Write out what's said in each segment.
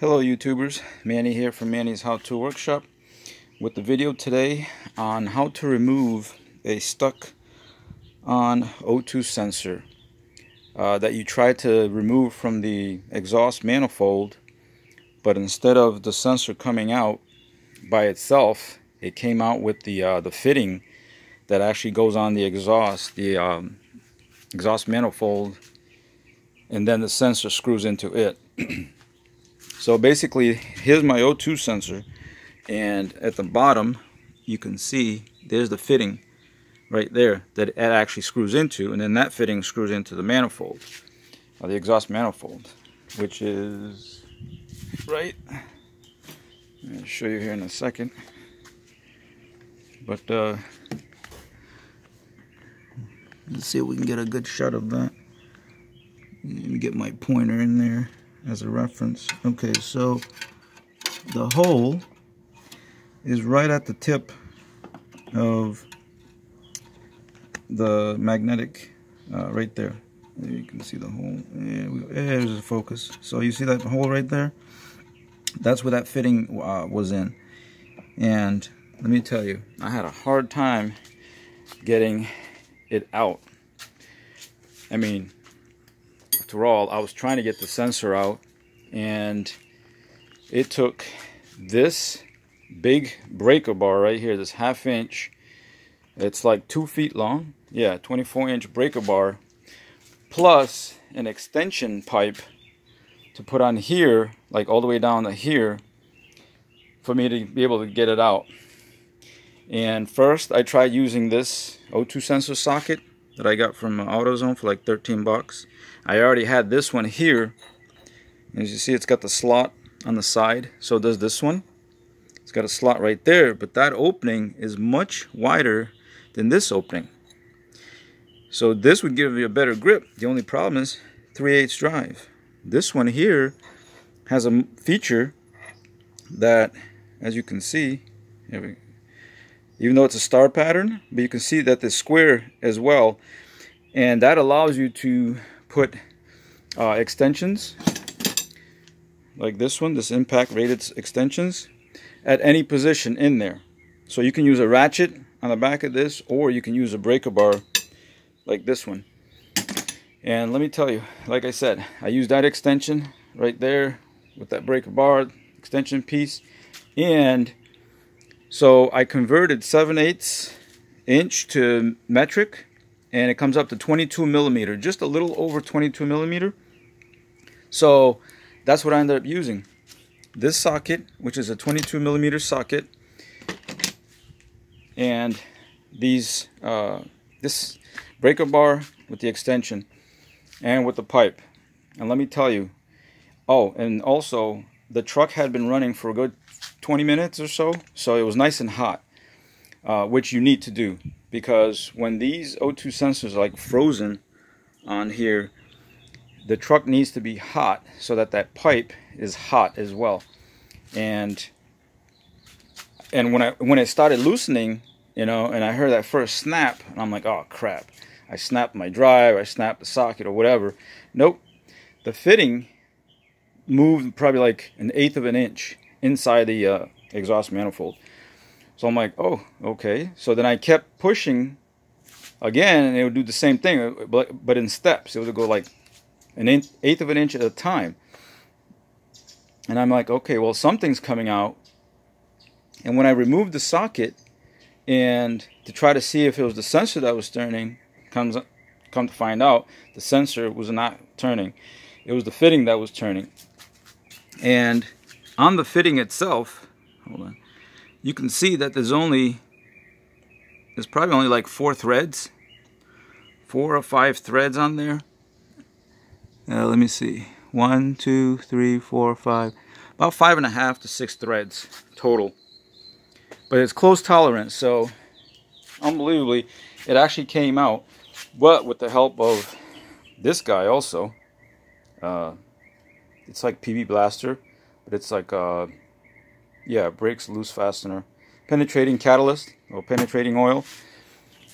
Hello YouTubers, Manny here from Manny's How To Workshop with the video today on how to remove a stuck on O2 sensor that you tried to remove from the exhaust manifold, but instead of the sensor coming out by itself, it came out with the fitting that actually goes on the exhaust manifold, and then the sensor screws into it. So basically, here's my O2 sensor, and at the bottom you can see there's the fitting right there that it actually screws into, and then that fitting screws into the manifold, the exhaust manifold, which is right. I'll show you here in a second. But let's see if we can get a good shot of that. Let me get my pointer in there as a reference. Okay, so the hole is right at the tip of the magnetic, right there. You can see the hole. There's the focus. So you see that hole right there? That's where that fitting was in. And let me tell you, I had a hard time getting it out. I mean, after all, I was trying to get the sensor out, and it took this big breaker bar right here, this 1/2 inch, it's like 2 feet long, yeah, 24-inch breaker bar, plus an extension pipe to put on here, like all the way down to here, for me to be able to get it out. And first I tried using this O2 sensor socket that I got from AutoZone for like 13 bucks. I already had this one here. As you see, it's got the slot on the side. So does this one. It's got a slot right there, but that opening is much wider than this opening. So this would give you a better grip. The only problem is 3/8 drive. This one here has a feature that, as you can see, even though it's a star pattern, but you can see that it's square as well, and that allows you to put extensions like this one, this impact rated extensions, at any position in there. So you can use a ratchet on the back of this, or you can use a breaker bar like this one. And let me tell you, like I said, I used that extension right there with that breaker bar extension piece, and so I converted 7/8 inch to metric, and it comes up to 22 millimeter, just a little over 22 millimeter. So that's what I ended up using. This socket, which is a 22 millimeter socket, and these this breaker bar with the extension and with the pipe. And let me tell you, oh, and also the truck had been running for a good 20 minutes or so, so it was nice and hot, which you need to do, because when these O2 sensors are like frozen on here, the truck needs to be hot so that that pipe is hot as well. And when it started loosening, you know, and I heard that first snap, and I'm like, oh crap, I snapped my drive, I snapped the socket or whatever. Nope, the fitting moved probably like 1/8 of an inch inside the exhaust manifold. So I'm like, oh, okay. So then I kept pushing again, and it would do the same thing, but in steps. It would go like 1/8 of an inch at a time. And I'm like, okay, well, something's coming out. And when I removed the socket, and to try to see if it was the sensor that was turning, come to find out, the sensor was not turning. It was the fitting that was turning. And on the fitting itself, hold on, you can see that there's probably only like 4 threads, 4 or 5 threads on there. Let me see, 1, 2, 3, 4, 5, about 5.5 to 6 threads total. But it's close tolerance, so unbelievably, it actually came out. But with the help of this guy also, it's like PB Blaster, but it's like yeah, brakes loose fastener, penetrating catalyst or penetrating oil.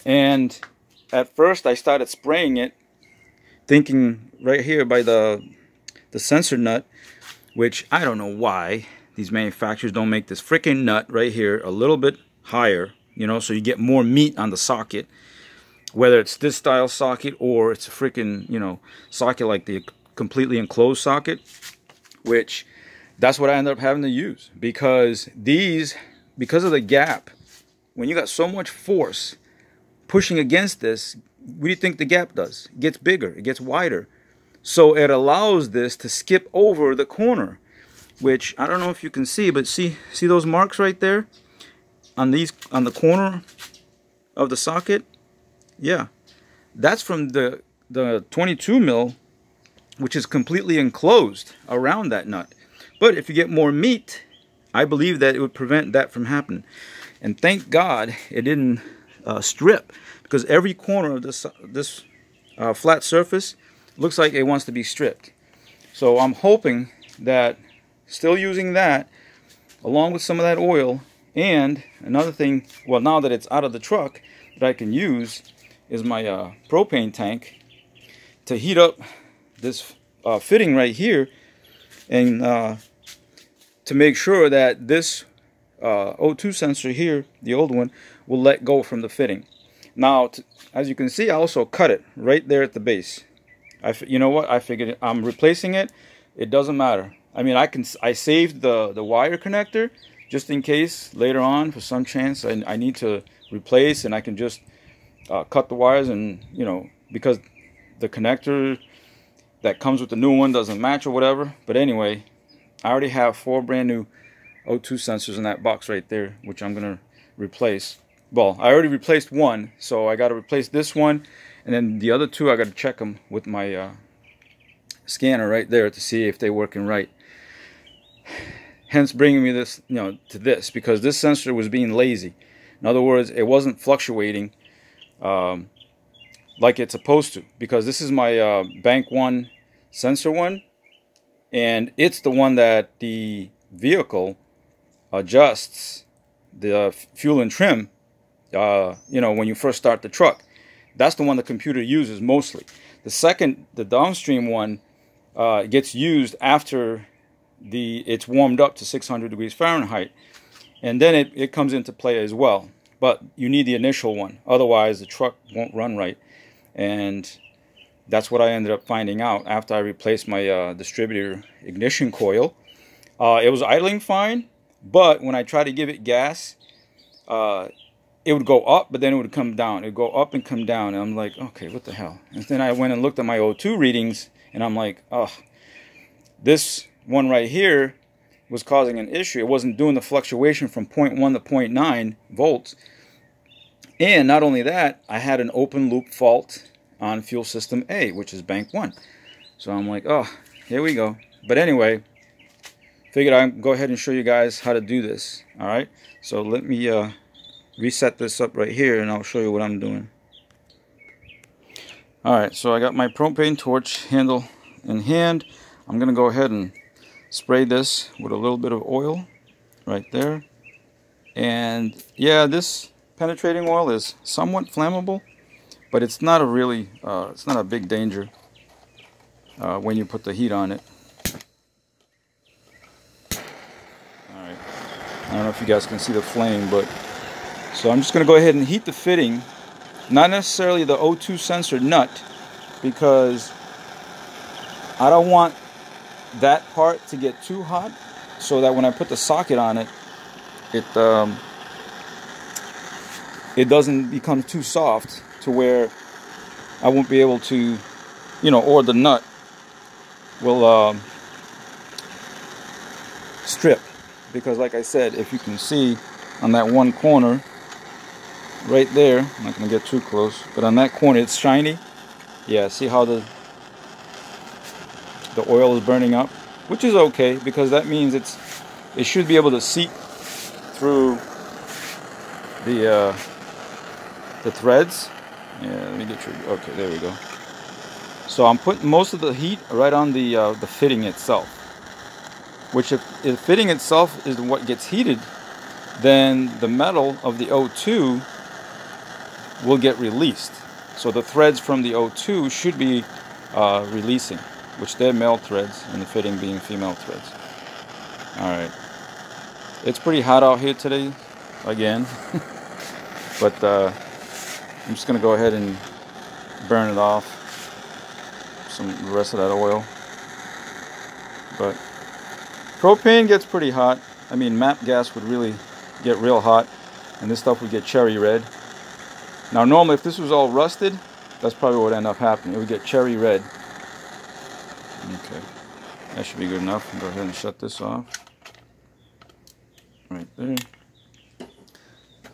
And at first I started spraying it, thinking right here by the sensor nut which I don't know why these manufacturers don't make this freaking nut right here a little bit higher, you know, so you get more meat on the socket, whether it's this style socket or it's a freaking, you know, socket like the completely enclosed socket, which that's what I ended up having to use, because because of the gap, when you got so much force pushing against this, what do you think the gap does? It gets bigger, it gets wider. So it allows this to skip over the corner, which I don't know if you can see, but see those marks right there on the corner of the socket? Yeah, that's from the 22 mil, which is completely enclosed around that nut. But if you get more meat, I believe that it would prevent that from happening. And thank God it didn't strip, because every corner of this flat surface looks like it wants to be stripped. So I'm hoping that, still using that along with some of that oil, and another thing, well, now that it's out of the truck, that I can use is my propane tank to heat up this fitting right here, and to make sure that this O2 sensor here, the old one, will let go from the fitting. Now, as you can see, I also cut it right there at the base. You know what? I figured I'm replacing it. It doesn't matter. I mean, I saved the wire connector just in case later on, for some chance, I need to replace, and I can just cut the wires, and, you know, because the connector that comes with the new one doesn't match or whatever. But anyway, I already have 4 brand new O2 sensors in that box right there, which I'm gonna replace. Well, I already replaced one, so I got to replace this one, and then the other 2 I got to check them with my scanner right there to see if they're working right. Hence bringing me this, you know, to this, because this sensor was being lazy. In other words, it wasn't fluctuating like it's supposed to, because this is my Bank One sensor one, and it's the one that the vehicle adjusts the fuel and trim, you know, when you first start the truck. That's the one the computer uses mostly. The downstream one gets used after it's warmed up to 600 degrees Fahrenheit, and then it comes into play as well. But you need the initial one, otherwise the truck won't run right. And that's what I ended up finding out after I replaced my distributor ignition coil. It was idling fine, but when I tried to give it gas, it would go up, but then it would come down. It would go up and come down, and I'm like, okay, what the hell? And then I went and looked at my O2 readings, and I'm like, oh, this one right here was causing an issue. It wasn't doing the fluctuation from 0.1 to 0.9 volts. And not only that, I had an open loop fault on fuel system A, which is Bank One. So I'm like, oh, here we go. But anyway, figured I'd go ahead and show you guys how to do this. All right, so let me reset this up right here, and I'll show you what I'm doing. All right, so I got my propane torch handle in hand. I'm gonna go ahead and spray this with a little bit of oil right there. And yeah, this penetrating oil is somewhat flammable, but it's not it's not a big danger when you put the heat on it. Alright, I don't know if you guys can see the flame, but so I'm just going to go ahead and heat the fitting, not necessarily the O2 sensor nut, because I don't want that part to get too hot, so that when I put the socket on it, it doesn't become too soft to where I won't be able to, you know, or the nut will strip. Because like I said, if you can see on that one corner right there, I'm not going to get too close, but on that corner it's shiny. Yeah, see how the oil is burning up, which is okay, because that means it should be able to seep through the threads. Yeah, let me get you. Okay, there we go. So I'm putting most of the heat right on the fitting itself. Which, if the fitting itself is what gets heated, then the metal of the O2 will get released. So the threads from the O2 should be releasing, which they're male threads, and the fitting being female threads. Alright. It's pretty hot out here today, again. But I'm just going to go ahead and burn it off. The rest of that oil. But propane gets pretty hot. I mean, MAPP gas would really get real hot. And this stuff would get cherry red. Now normally if this was all rusted, that's probably what would end up happening. It would get cherry red. Okay. That should be good enough. Go ahead and shut this off. Right there.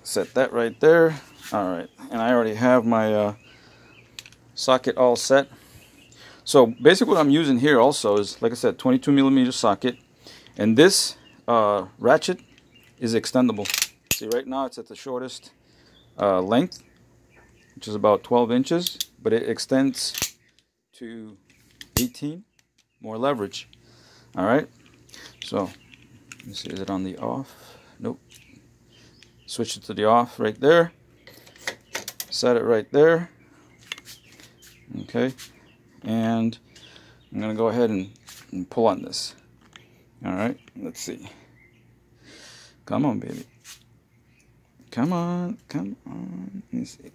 Set that right there. Alright. And I already have my socket all set. So basically what I'm using here also is, like I said, 22mm socket. And this ratchet is extendable. See, right now it's at the shortest length, which is about 12 inches, but it extends to 18, more leverage. All right, so let me see, is it on the off? Nope. Switch it to the off right there. Set it right there. Okay, and I'm gonna go ahead and pull on this. All right, let's see. Come on, baby. Come on, come on. Let me see.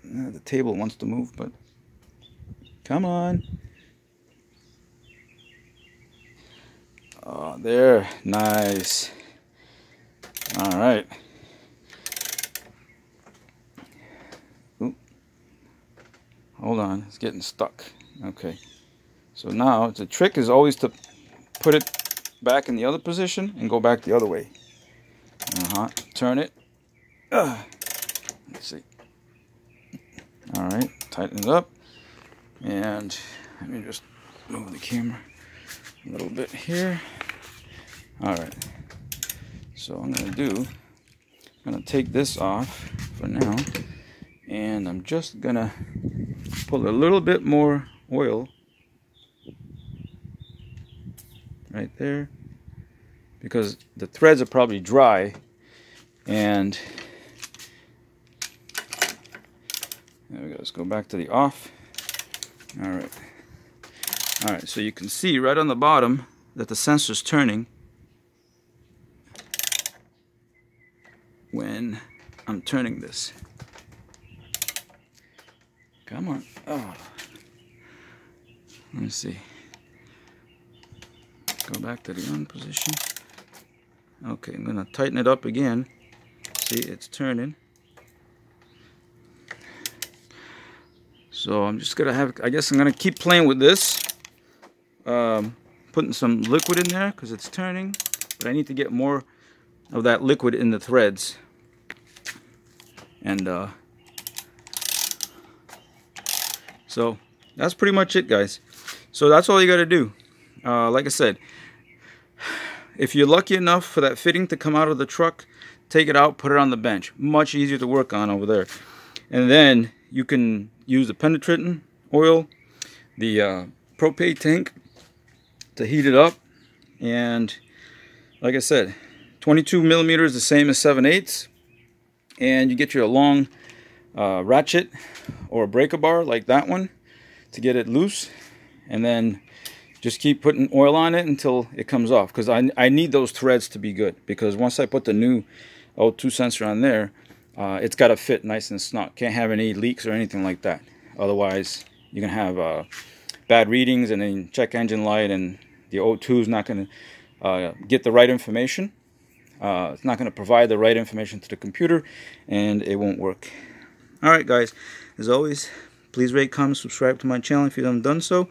The table wants to move, but come on. Oh, there. Nice. All right. Oop. Hold on. It's getting stuck. Okay. So now the trick is always to put it back in the other position and go back the other way. Turn it. Let's see. All right, tighten it up, and let me just move the camera a little bit here. All right. So I'm gonna take this off for now, and I'm just gonna pull a little bit more oil right there, because the threads are probably dry. And there we go. Let's go back to the off. All right, so you can see right on the bottom that the sensor's turning when I'm turning this. Come on. Oh, let me see. Go back to the on position. Okay, I'm gonna tighten it up again. See, it's turning. So I'm just gonna have, I guess I'm gonna keep playing with this, putting some liquid in there because it's turning, but I need to get more of that liquid in the threads. And so that's pretty much it, guys. So that's all you gotta do. Like I said, if you're lucky enough for that fitting to come out of the truck, take it out, put it on the bench. Much easier to work on over there. And then you can use the penetrating oil, the propane tank to heat it up. And like I said, 22mm is the same as 7/8. And you get your long ratchet or a breaker bar like that one to get it loose. And then just keep putting oil on it until it comes off, because I need those threads to be good, because once I put the new O2 sensor on there, it's got to fit nice and snug. Can't have any leaks or anything like that. Otherwise, you can have bad readings, and then check engine light, and the O2 is not going to get the right information. It's not going to provide the right information to the computer, and it won't work. Alright guys, as always, please rate, comment, subscribe to my channel if you haven't done so.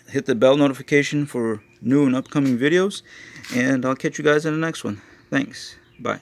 Hit the bell notification for new and upcoming videos, and I'll catch you guys in the next one. Thanks. Bye.